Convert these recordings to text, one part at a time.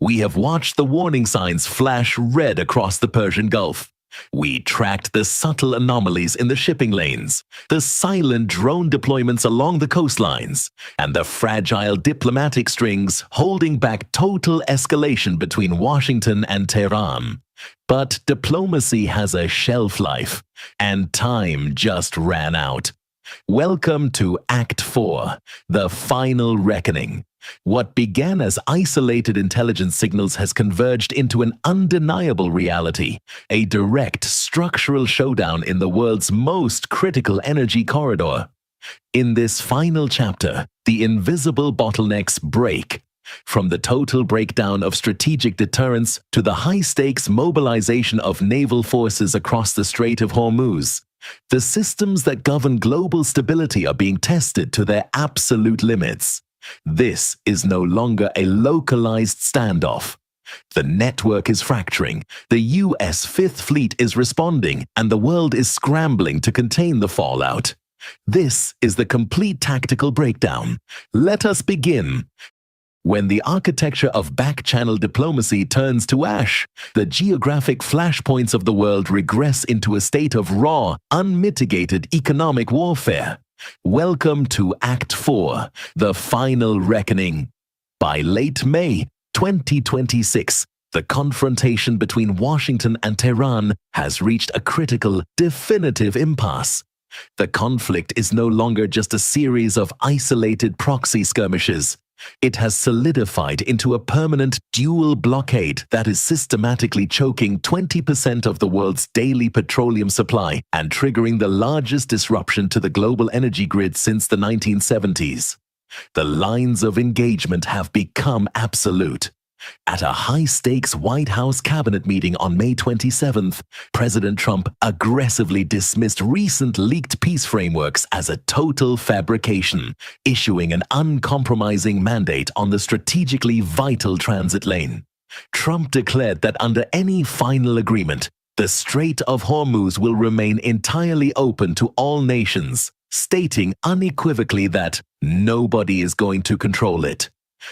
we have watched the warning signs flash red across the Persian Gulf. We tracked the subtle anomalies in the shipping lanes, the silent drone deployments along the coastlines, and the fragile diplomatic strings holding back total escalation between Washington and Tehran. But diplomacy has a shelf life, and time just ran out. Welcome to Act 4, the final reckoning. What began as isolated intelligence signals has converged into an undeniable reality, a direct structural showdown in the world's most critical energy corridor. In this final chapter, the invisible bottlenecks break. From the total breakdown of strategic deterrence to the high-stakes mobilization of naval forces across the Strait of Hormuz, the systems that govern global stability are being tested to their absolute limits. This is no longer a localized standoff. The network is fracturing, the US Fifth Fleet is responding, and the world is scrambling to contain the fallout. This is the complete tactical breakdown. Let us begin. When the architecture of backchannel diplomacy turns to ash, the geographic flashpoints of the world regress into a state of raw, unmitigated economic warfare. Welcome to Act 4, the final reckoning. By late May 2026, the confrontation between Washington and Tehran has reached a critical, definitive impasse. The conflict is no longer just a series of isolated proxy skirmishes. It has solidified into a permanent dual blockade that is systematically choking 20% of the world's daily petroleum supply and triggering the largest disruption to the global energy grid since the 1970s. The lines of engagement have become absolute. At a high-stakes White House cabinet meeting on May 27th, President Trump aggressively dismissed recent leaked peace frameworks as a total fabrication, issuing an uncompromising mandate on the strategically vital transit lane. Trump declared that under any final agreement, the Strait of Hormuz will remain entirely open to all nations, stating unequivocally that nobody is going to control it.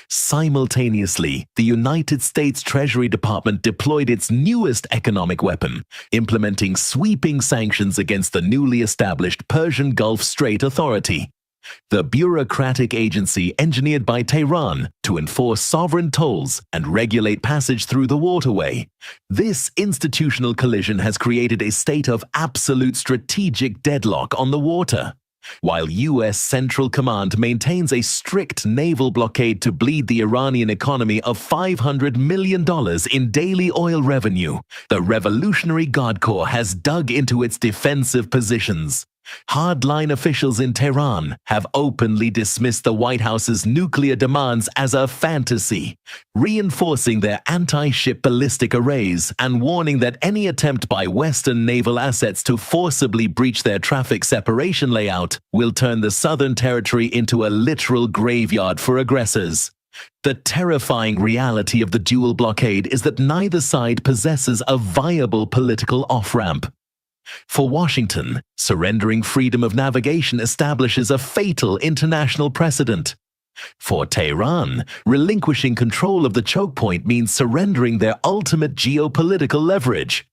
Simultaneously, the United States Treasury Department deployed its newest economic weapon, implementing sweeping sanctions against the newly established Persian Gulf Strait Authority, the bureaucratic agency engineered by Tehran to enforce sovereign tolls and regulate passage through the waterway. This institutional collision has created a state of absolute strategic deadlock on the water. While US Central Command maintains a strict naval blockade to bleed the Iranian economy of $500 million in daily oil revenue, the Revolutionary Guard Corps has dug into its defensive positions. Hardline officials in Tehran have openly dismissed the White House's nuclear demands as a fantasy, reinforcing their anti-ship ballistic arrays and warning that any attempt by Western naval assets to forcibly breach their traffic separation layout will turn the Southern Territory into a literal graveyard for aggressors. The terrifying reality of the dual blockade is that neither side possesses a viable political off-ramp. For Washington, surrendering freedom of navigation establishes a fatal international precedent. For Tehran, relinquishing control of the choke point means surrendering their ultimate geopolitical leverage.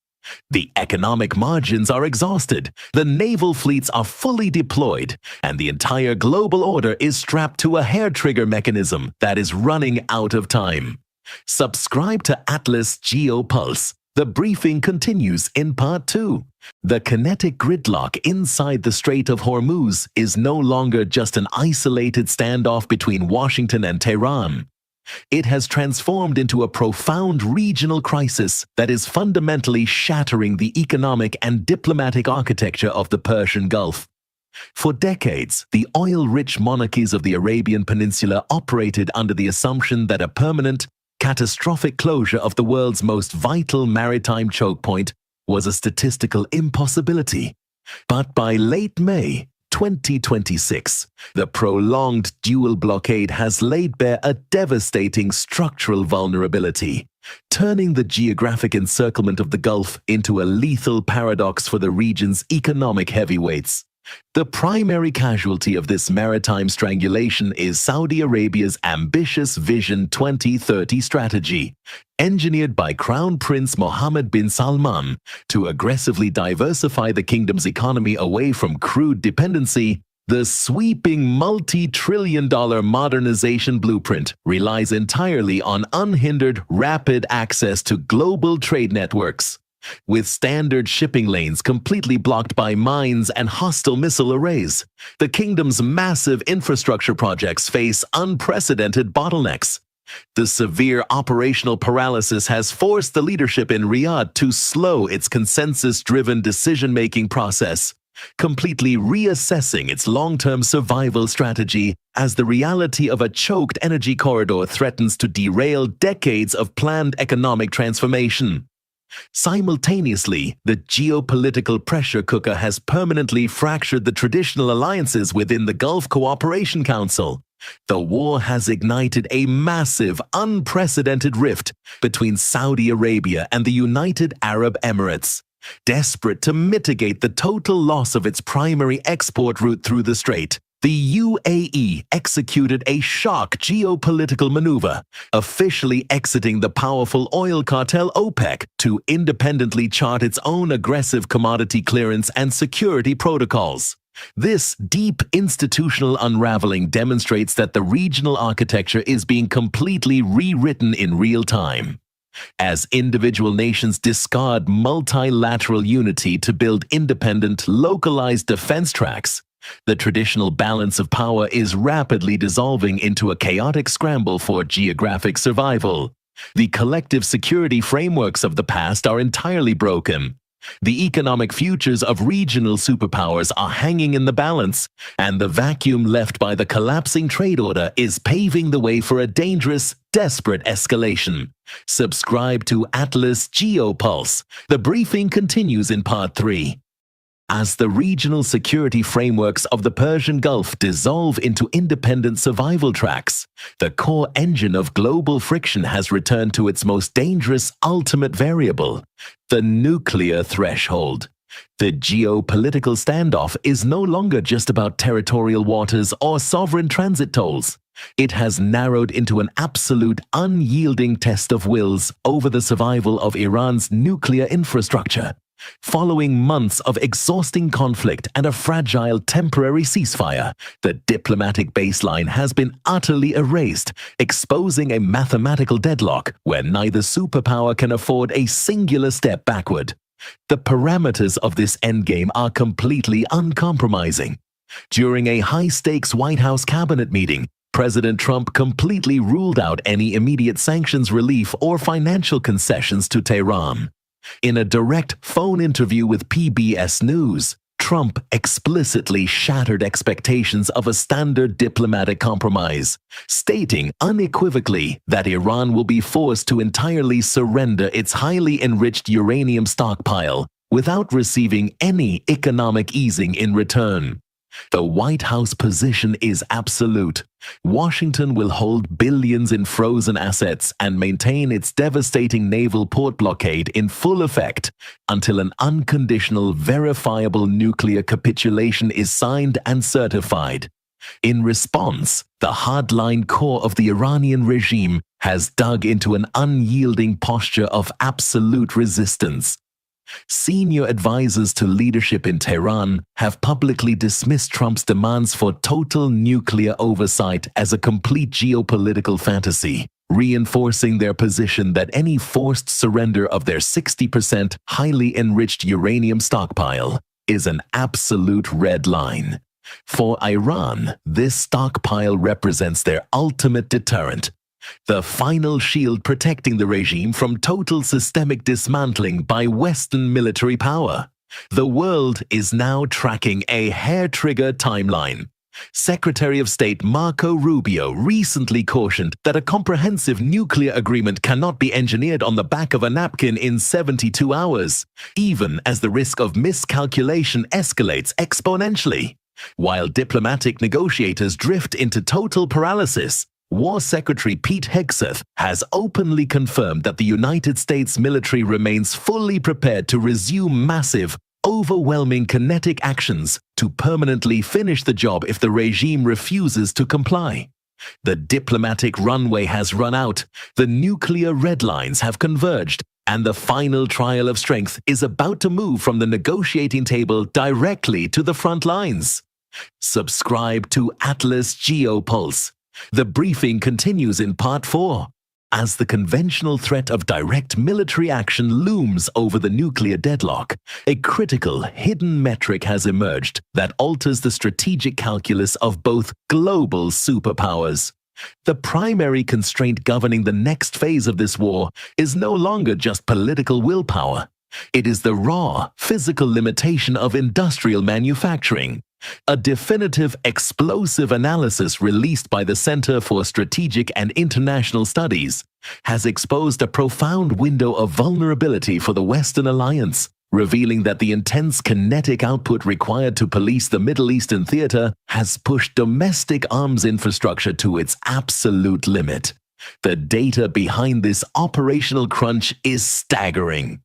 The economic margins are exhausted, the naval fleets are fully deployed, and the entire global order is strapped to a hair-trigger mechanism that is running out of time. Subscribe to Atlas GeoPulse. The briefing continues in Part 2. The kinetic gridlock inside the Strait of Hormuz is no longer just an isolated standoff between Washington and Tehran. It has transformed into a profound regional crisis that is fundamentally shattering the economic and diplomatic architecture of the Persian Gulf. For decades, the oil-rich monarchies of the Arabian Peninsula operated under the assumption that a permanent, catastrophic closure of the world's most vital maritime choke point was a statistical impossibility. But by late May 2026, the prolonged dual blockade has laid bare a devastating structural vulnerability, turning the geographic encirclement of the Gulf into a lethal paradox for the region's economic heavyweights. The primary casualty of this maritime strangulation is Saudi Arabia's ambitious Vision 2030 strategy, engineered by Crown Prince Mohammed bin Salman to aggressively diversify the kingdom's economy away from crude dependency. The sweeping multi-trillion-dollar modernization blueprint relies entirely on unhindered, rapid access to global trade networks. With standard shipping lanes completely blocked by mines and hostile missile arrays, the kingdom's massive infrastructure projects face unprecedented bottlenecks. The severe operational paralysis has forced the leadership in Riyadh to slow its consensus-driven decision-making process, completely reassessing its long-term survival strategy as the reality of a choked energy corridor threatens to derail decades of planned economic transformation. Simultaneously, the geopolitical pressure cooker has permanently fractured the traditional alliances within the Gulf Cooperation Council. The war has ignited a massive, unprecedented rift between Saudi Arabia and the United Arab Emirates. Desperate to mitigate the total loss of its primary export route through the strait, the UAE executed a shock geopolitical maneuver, officially exiting the powerful oil cartel OPEC to independently chart its own aggressive commodity clearance and security protocols. This deep institutional unraveling demonstrates that the regional architecture is being completely rewritten in real time. As individual nations discard multilateral unity to build independent, localized defense tracks, the traditional balance of power is rapidly dissolving into a chaotic scramble for geographic survival. The collective security frameworks of the past are entirely broken. The economic futures of regional superpowers are hanging in the balance, and the vacuum left by the collapsing trade order is paving the way for a dangerous, desperate escalation. Subscribe to Atlas GeoPulse. The briefing continues in Part 3. As the regional security frameworks of the Persian Gulf dissolve into independent survival tracks, the core engine of global friction has returned to its most dangerous ultimate variable, the nuclear threshold. The geopolitical standoff is no longer just about territorial waters or sovereign transit tolls. It has narrowed into an absolute, unyielding test of wills over the survival of Iran's nuclear infrastructure. Following months of exhausting conflict and a fragile temporary ceasefire, the diplomatic baseline has been utterly erased, exposing a mathematical deadlock where neither superpower can afford a singular step backward. The parameters of this endgame are completely uncompromising. During a high-stakes White House cabinet meeting, President Trump completely ruled out any immediate sanctions relief or financial concessions to Tehran. In a direct phone interview with PBS News, Trump explicitly shattered expectations of a standard diplomatic compromise, stating unequivocally that Iran will be forced to entirely surrender its highly enriched uranium stockpile without receiving any economic easing in return. The White House position is absolute. Washington will hold billions in frozen assets and maintain its devastating naval port blockade in full effect until an unconditional, verifiable nuclear capitulation is signed and certified. In response, the hardline core of the Iranian regime has dug into an unyielding posture of absolute resistance. Senior advisors to leadership in Tehran have publicly dismissed Trump's demands for total nuclear oversight as a complete geopolitical fantasy, reinforcing their position that any forced surrender of their 60% highly enriched uranium stockpile is an absolute red line. For Iran, this stockpile represents their ultimate deterrent, the final shield protecting the regime from total systemic dismantling by Western military power. The world is now tracking a hair-trigger timeline. Secretary of State Marco Rubio recently cautioned that a comprehensive nuclear agreement cannot be engineered on the back of a napkin in 72 hours, even as the risk of miscalculation escalates exponentially. While diplomatic negotiators drift into total paralysis, War Secretary Pete Hegseth has openly confirmed that the United States military remains fully prepared to resume massive, overwhelming kinetic actions to permanently finish the job if the regime refuses to comply. The diplomatic runway has run out, the nuclear red lines have converged, and the final trial of strength is about to move from the negotiating table directly to the front lines. Subscribe to Atlas GeoPulse. The briefing continues in Part 4. As the conventional threat of direct military action looms over the nuclear deadlock, a critical hidden metric has emerged that alters the strategic calculus of both global superpowers. The primary constraint governing the next phase of this war is no longer just political willpower. It is the raw, physical limitation of industrial manufacturing. A definitive explosive analysis released by the Center for Strategic and International Studies has exposed a profound window of vulnerability for the Western alliance, revealing that the intense kinetic output required to police the Middle Eastern theater has pushed domestic arms infrastructure to its absolute limit. The data behind this operational crunch is staggering.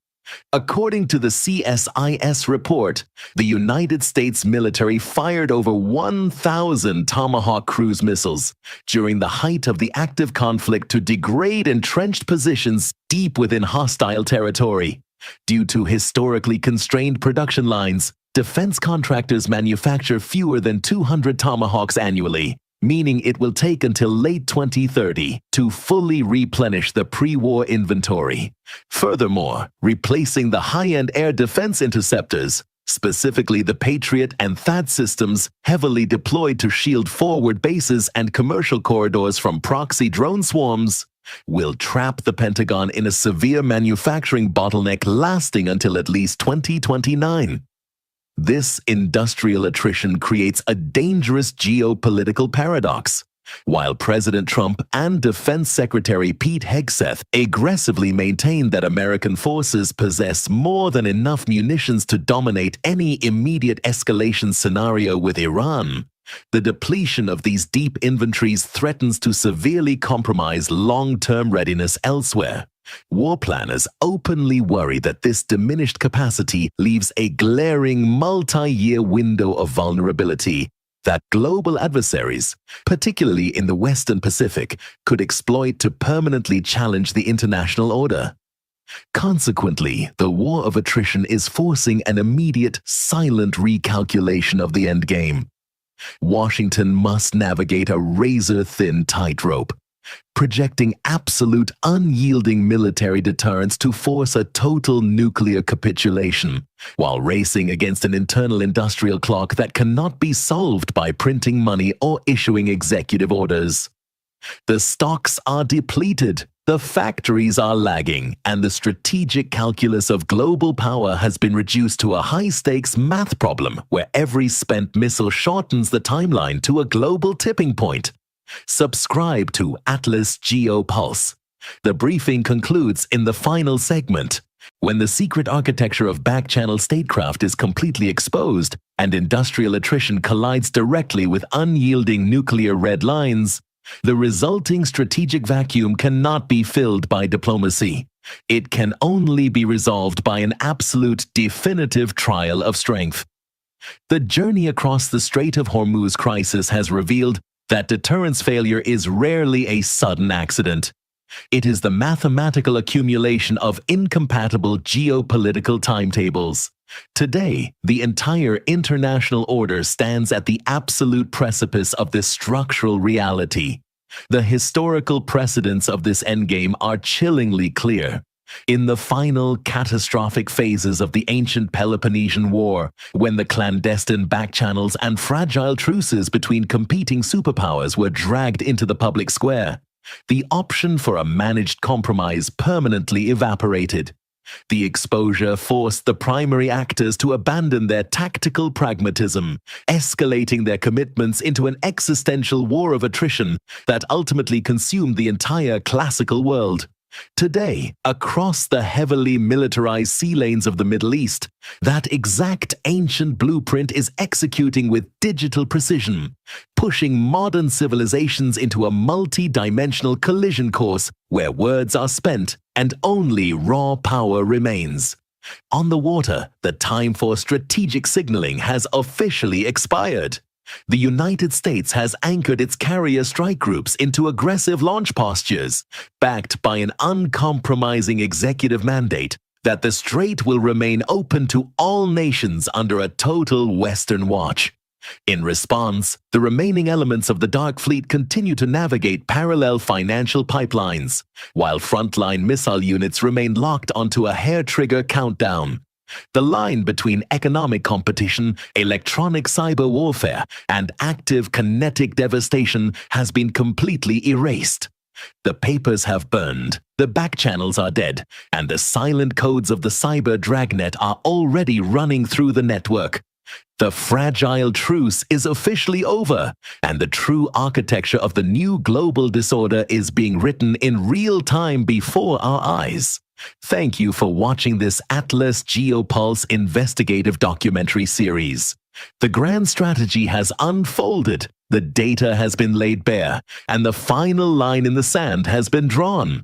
According to the CSIS report, the United States military fired over 1,000 Tomahawk cruise missiles during the height of the active conflict to degrade entrenched positions deep within hostile territory. Due to historically constrained production lines, defense contractors manufacture fewer than 200 Tomahawks annually, meaning it will take until late 2030 to fully replenish the pre-war inventory. Furthermore, replacing the high-end air defense interceptors, specifically the Patriot and THAAD systems heavily deployed to shield forward bases and commercial corridors from proxy drone swarms, will trap the Pentagon in a severe manufacturing bottleneck lasting until at least 2029. This industrial attrition creates a dangerous geopolitical paradox. While President Trump and Defense Secretary Pete Hegseth aggressively maintain that American forces possess more than enough munitions to dominate any immediate escalation scenario with Iran, the depletion of these deep inventories threatens to severely compromise long-term readiness elsewhere. War planners openly worry that this diminished capacity leaves a glaring multi-year window of vulnerability that global adversaries, particularly in the Western Pacific, could exploit to permanently challenge the international order. Consequently, the war of attrition is forcing an immediate, silent recalculation of the endgame. Washington must navigate a razor-thin tightrope, projecting absolute unyielding military deterrence to force a total nuclear capitulation, while racing against an internal industrial clock that cannot be solved by printing money or issuing executive orders. The stocks are depleted, the factories are lagging, and the strategic calculus of global power has been reduced to a high-stakes math problem where every spent missile shortens the timeline to a global tipping point. Subscribe to Atlas GeoPulse. The briefing concludes in the final segment. When the secret architecture of backchannel statecraft is completely exposed and industrial attrition collides directly with unyielding nuclear red lines, the resulting strategic vacuum cannot be filled by diplomacy. It can only be resolved by an absolute, definitive trial of strength. The journey across the Strait of Hormuz crisis has revealed that deterrence failure is rarely a sudden accident. It is the mathematical accumulation of incompatible geopolitical timetables. Today, the entire international order stands at the absolute precipice of this structural reality. The historical precedents of this endgame are chillingly clear. In the final catastrophic phases of the ancient Peloponnesian War, when the clandestine backchannels and fragile truces between competing superpowers were dragged into the public square, the option for a managed compromise permanently evaporated. The exposure forced the primary actors to abandon their tactical pragmatism, escalating their commitments into an existential war of attrition that ultimately consumed the entire classical world. Today, across the heavily militarized sea lanes of the Middle East, that exact ancient blueprint is executing with digital precision, pushing modern civilizations into a multi-dimensional collision course where words are spent and only raw power remains. On the water, the time for strategic signaling has officially expired. The United States has anchored its carrier strike groups into aggressive launch postures, backed by an uncompromising executive mandate that the strait will remain open to all nations under a total Western watch. In response, the remaining elements of the Dark Fleet continue to navigate parallel financial pipelines, while frontline missile units remain locked onto a hair-trigger countdown. The line between economic competition, electronic cyber warfare, and active kinetic devastation has been completely erased. The papers have burned, the backchannels are dead, and the silent codes of the cyber dragnet are already running through the network. The fragile truce is officially over, and the true architecture of the new global disorder is being written in real time before our eyes. Thank you for watching this Atlas GeoPulse investigative documentary series. The grand strategy has unfolded, the data has been laid bare, and the final line in the sand has been drawn.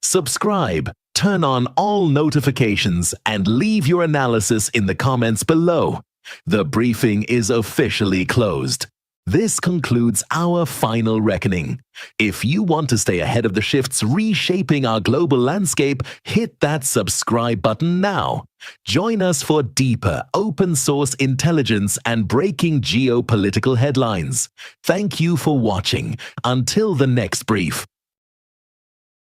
Subscribe, turn on all notifications, and leave your analysis in the comments below. The briefing is officially closed. This concludes our final reckoning. If you want to stay ahead of the shifts reshaping our global landscape, hit that subscribe button now. Join us for deeper, open-source intelligence and breaking geopolitical headlines. Thank you for watching. Until the next brief,